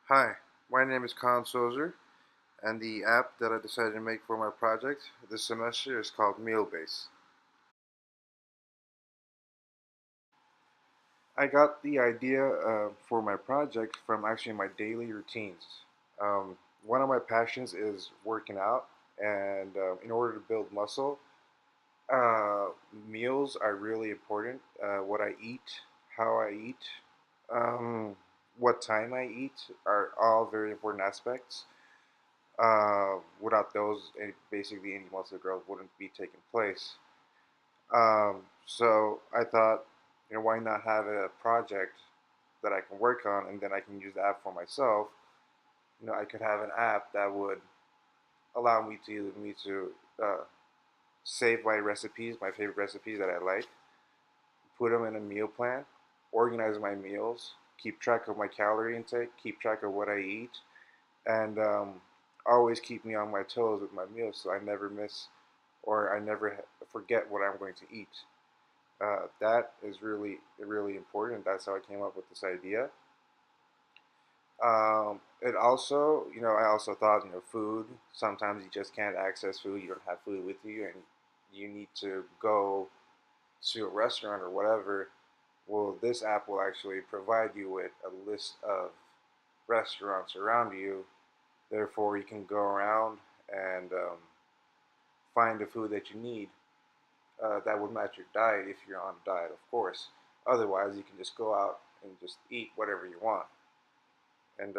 Hi, my name is Khan Sozer, and the app that I decided to make for my project this semester is called MealBase. I got the idea for my project from actually my daily routines. One of my passions is working out, and in order to build muscle, uh, meals are really important. What I eat, how I eat, um, what time I eat are all very important aspects. Without those, basically any muscle growth wouldn't be taking place. So I thought, why not have a project that I can work on, and then I can use the app for myself. I could have an app that would allow me to uh, save my recipes, my favorite recipes that I like, put them in a meal plan, organize my meals, keep track of my calorie intake, keep track of what I eat, and always keep me on my toes with my meals so I never miss or I never forget what I'm going to eat. That is really, really important. That's how I came up with this idea. It also, I also thought, food, sometimes you just can't access food. You don't have food with you and you need to go to a restaurant or whatever. Well, this app will actually provide you with a list of restaurants around you. Therefore, you can go around and find the food that you need that would match your diet if you're on a diet, of course. Otherwise, you can just go out and just eat whatever you want. And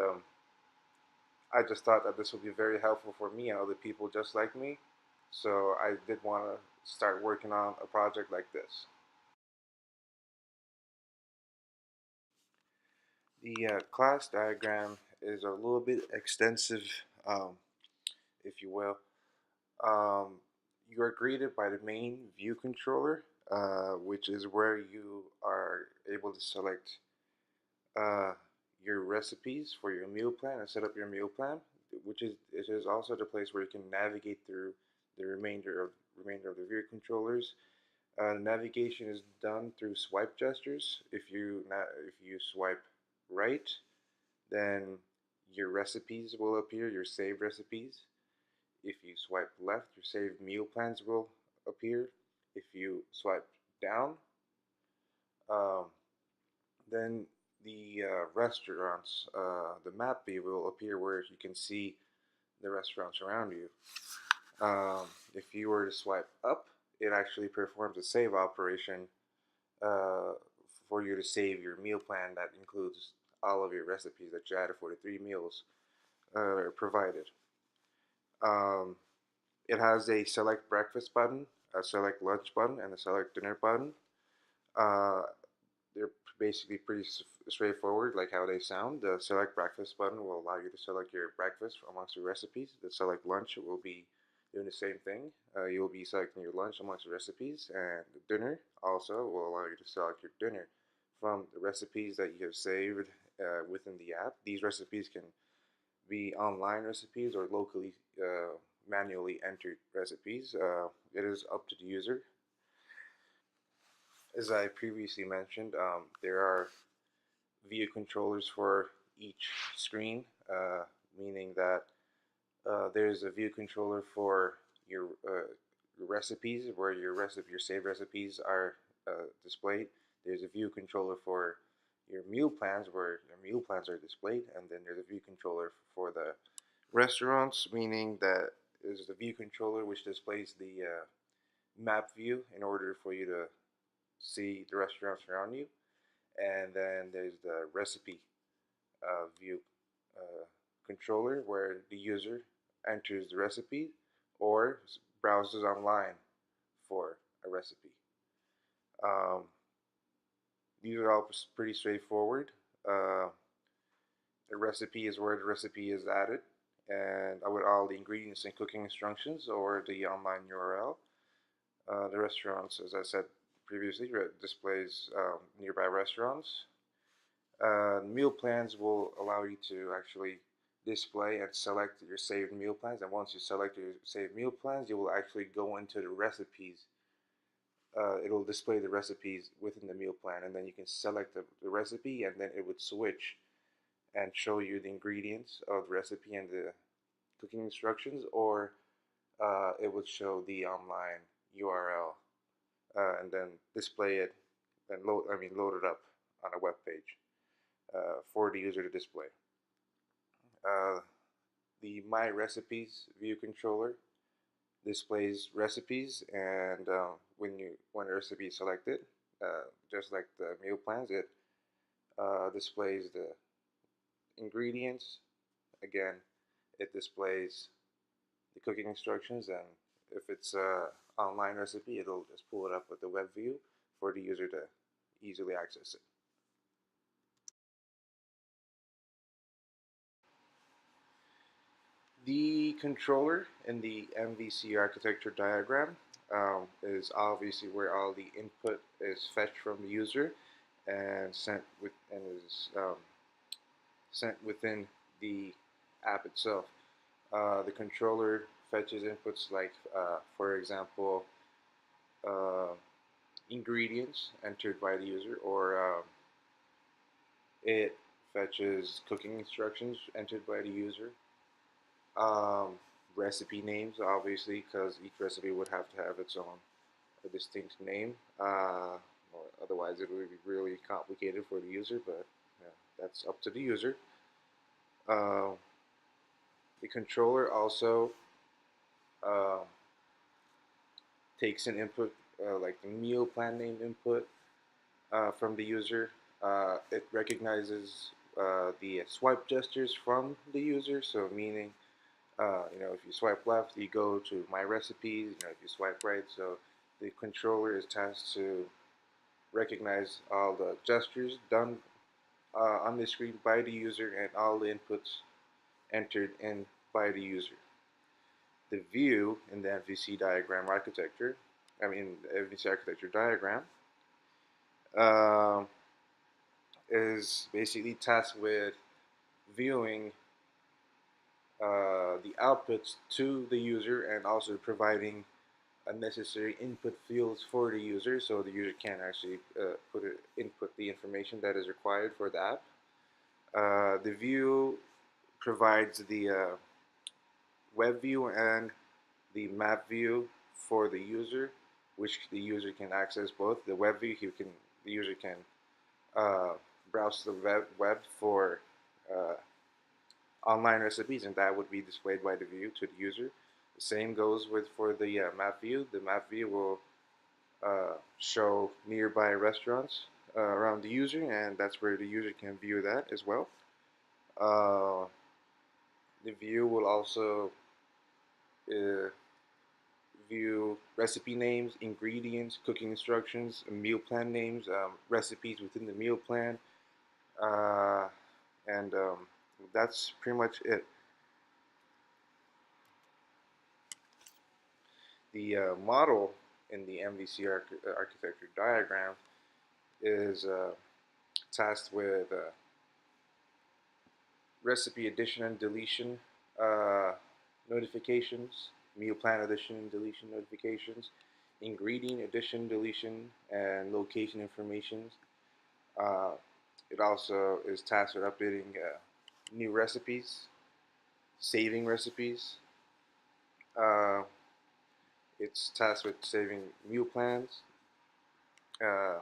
I just thought that this would be very helpful for me and other people just like me. So I did want to start working on a project like this. The class diagram is a little bit extensive, um, if you will. Um, you are greeted by the main view controller, which is where you are able to select uh, your recipes for your meal plan and set up your meal plan, which is it is also the place where you can navigate through the remainder of the view controllers. Navigation is done through swipe gestures. If you swipe right, then your recipes will appear, your saved recipes. If you swipe left, your saved meal plans will appear. If you swipe down, um, then the restaurants, the map view will appear where you can see the restaurants around you. If you were to swipe up, it actually performs a save operation uh, for you to save your meal plan that includes all of your recipes that you added for the three meals are provided. Um, it has a select breakfast button, a select lunch button, and a select dinner button. Uh, they're basically pretty straightforward, like how they sound. The select breakfast button will allow you to select your breakfast amongst your recipes. The select lunch will be doing the same thing. You will be selecting your lunch amongst the recipes, and the dinner also will allow you to select your dinner from the recipes that you have saved within the app. These recipes can be online recipes or locally manually entered recipes. It is up to the user. As I previously mentioned, there are view controllers for each screen, meaning that there's a view controller for your recipes, where your saved recipes are displayed. There's a view controller for your meal plans, where your meal plans are displayed, and then there's a view controller for the restaurants, meaning that there's the view controller which displays the map view in order for you to see the restaurants around you, and then there's the recipe view uh, controller where the user enters the recipe or browses online for a recipe. Um, these are all pretty straightforward. The recipe is where the recipe is added, and with all the ingredients and cooking instructions or the online URL. The restaurants, as I said previously, displays nearby restaurants. Meal plans will allow you to actually display and select your saved meal plans. And once you select your saved meal plans, you will actually go into the recipes. It'll display the recipes within the meal plan, and then you can select the recipe, and then it would switch and show you the ingredients of the recipe and the cooking instructions, or it would show the online URL and then display it and load it up on a web page for the user to display. Uh, the My Recipes view controller displays recipes, and when a recipe is selected, just like the meal plans, it displays the ingredients. Again, it displays the cooking instructions, and if it's a online recipe, it'll just pull it up with the web view for the user to easily access it. The controller in the MVC architecture diagram is obviously where all the input is fetched from the user and is sent within the app itself. The controller fetches inputs like, for example, uh, ingredients entered by the user, or it fetches cooking instructions entered by the user. Um, Recipe names, obviously, because each recipe would have to have its own a distinct name. Or otherwise, it would be really complicated for the user, but yeah, that's up to the user. Uh, the controller also uh, takes an input, like the meal plan name input from the user. It recognizes the swipe gestures from the user, so meaning if you swipe left, you go to My Recipes. If you swipe right, so the controller is tasked to recognize all the gestures done on the screen by the user and all the inputs entered in by the user. The view in the MVC diagram architecture, the MVC architecture diagram, uh, is basically tasked with viewing the outputs to the user and also providing unnecessary input fields for the user, so the user can actually input the information that is required for the app. The view provides the web view and the map view for the user, which the user can access both. The web view, the user can uh, browse the web for uh, online recipes, and that would be displayed by the view to the user. The same goes with for the map view. The map view will show nearby restaurants around the user, and that's where the user can view that as well. Uh, the view will also uh, view recipe names, ingredients, cooking instructions, meal plan names, recipes within the meal plan, uh, and that's pretty much it. The model in the MVC architecture diagram is tasked with recipe addition and deletion notifications, meal plan addition and deletion notifications, ingredient addition, deletion, and location information. Uh, it also is tasked with updating new recipes, saving recipes. Uh, it's tasked with saving meal plans, uh,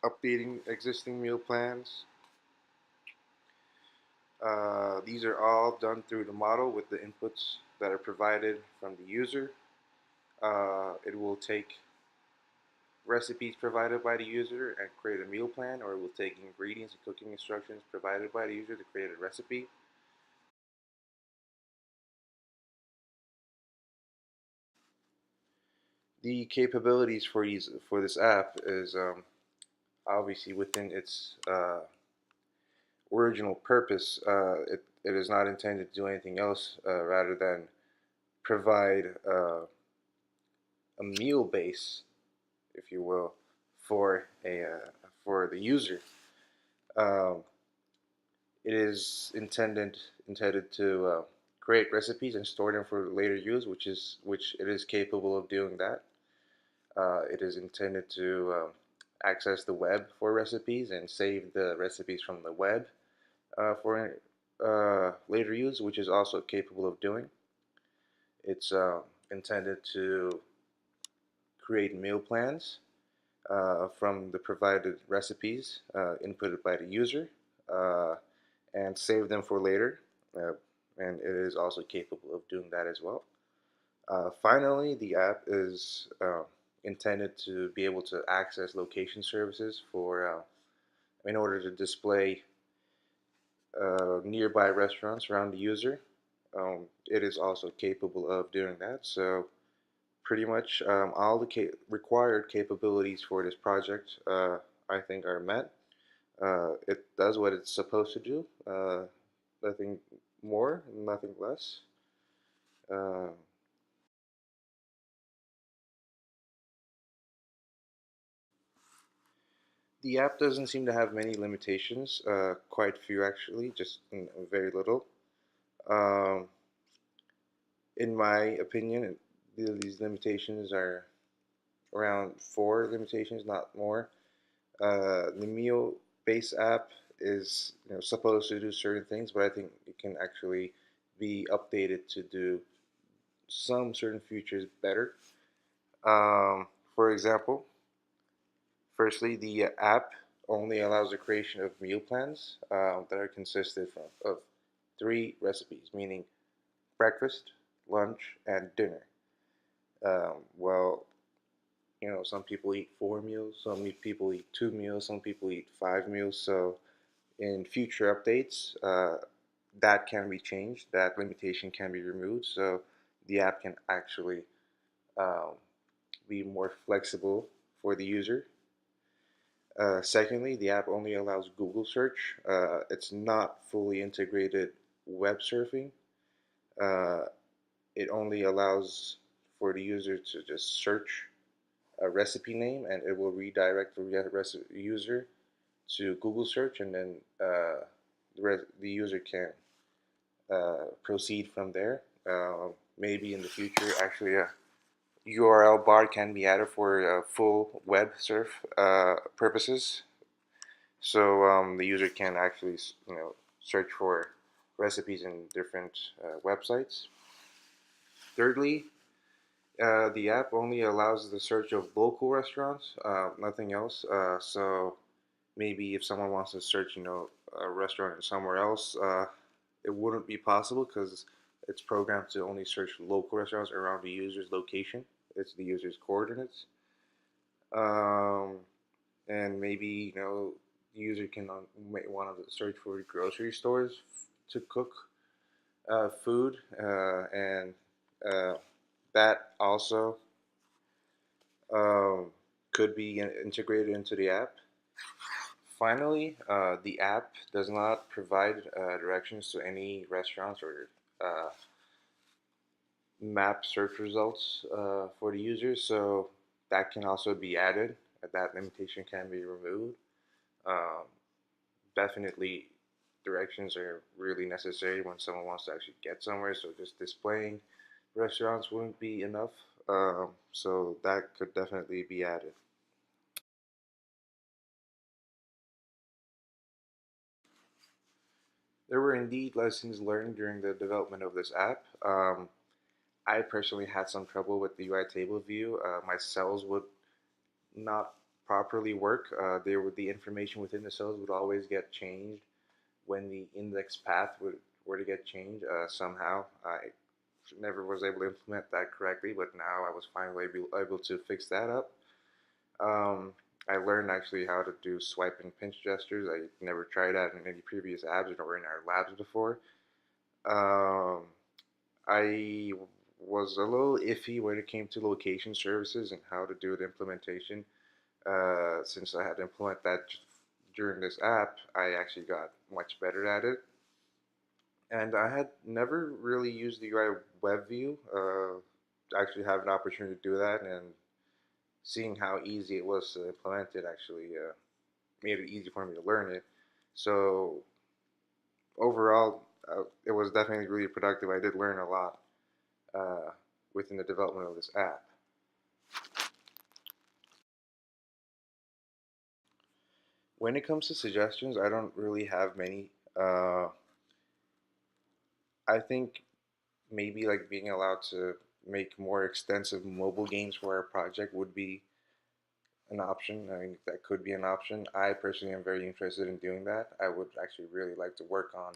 updating existing meal plans. These are all done through the model with the inputs that are provided from the user. It will take recipes provided by the user and create a meal plan, or it will take ingredients and cooking instructions provided by the user to create a recipe. The capabilities for this app is obviously within its original purpose. It is not intended to do anything else rather than provide a meal base, if you will, for the user. Um, it is intended to create recipes and store them for later use, which it is capable of doing that. It is intended to access the web for recipes and save the recipes from the web for later use, which is also capable of doing. It's intended to create meal plans from the provided recipes inputted by the user uh, and save them for later. Uh, and it is also capable of doing that as well. Finally, the app is intended to be able to access location services for in order to display nearby restaurants around the user. It is also capable of doing that. So pretty much all the required capabilities for this project, I think, are met. It does what it's supposed to do. Nothing more, nothing less. Uh, the app doesn't seem to have many limitations. Quite few actually, just very little. Um, in my opinion, these limitations are around four limitations, not more. The MealBase app is supposed to do certain things, but I think it can actually be updated to do some certain features better. Um, for example, firstly, the app only allows the creation of meal plans that are consisted of three recipes, meaning breakfast, lunch, and dinner. Well, some people eat 4 meals, some people eat 2 meals, some people eat 5 meals. So in future updates, that can be changed. That limitation can be removed. So the app can actually um, be more flexible for the user. Secondly, the app only allows Google search. It's not fully integrated web surfing. Uh, it only allows for the user to just search a recipe name and it will redirect the user to Google search, and then the user can proceed from there. Maybe in the future, actually, a URL bar can be added for full web surf purposes, so the user can actually search for recipes in different websites. Thirdly, the app only allows the search of local restaurants, nothing else. So maybe if someone wants to search, a restaurant somewhere else, it wouldn't be possible because it's programmed to only search local restaurants around the user's location. It's the user's coordinates. Um, and maybe the user can might want to search for grocery stores to cook food, and uh, that also um, could be integrated into the app. Finally, the app does not provide directions to any restaurants or map search results for the user, so that can also be added. That limitation can be removed. Um, Definitely, directions are really necessary when someone wants to actually get somewhere, so just displaying restaurants wouldn't be enough. So that could definitely be added. There were indeed lessons learned during the development of this app. I personally had some trouble with the UI table view. My cells would not properly work. The information within the cells would always get changed when the index path were to get changed. Somehow, I never was able to implement that correctly, but now I was finally able to fix that up. Um, I learned actually how to do swipe and pinch gestures. I never tried that in any previous apps or in our labs before. Um, I was a little iffy when it came to location services and how to do the implementation. Since I had to implement that during this app, I actually got much better at it. And I had never really used the UI web view. Actually, have an opportunity to do that, and seeing how easy it was to implement it actually made it easy for me to learn it. So overall, it was definitely really productive. I did learn a lot uh, within the development of this app. When it comes to suggestions, I don't really have many Uh, I think maybe like being allowed to make more extensive mobile games for our project would be an option. I think that could be an option. I personally am very interested in doing that. I would actually really like to work on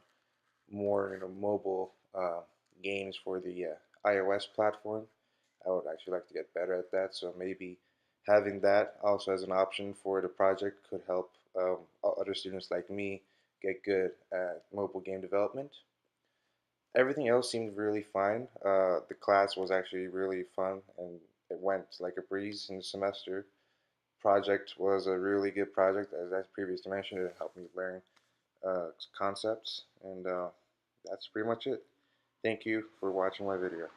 more, mobile games for the iOS platform. I would actually like to get better at that. So maybe having that also as an option for the project could help other students like me get good at mobile game development. Everything else seemed really fine. The class was actually really fun and it went like a breeze in the semester. Project was a really good project, as I previously mentioned. It helped me learn concepts, and that's pretty much it. Thank you for watching my video.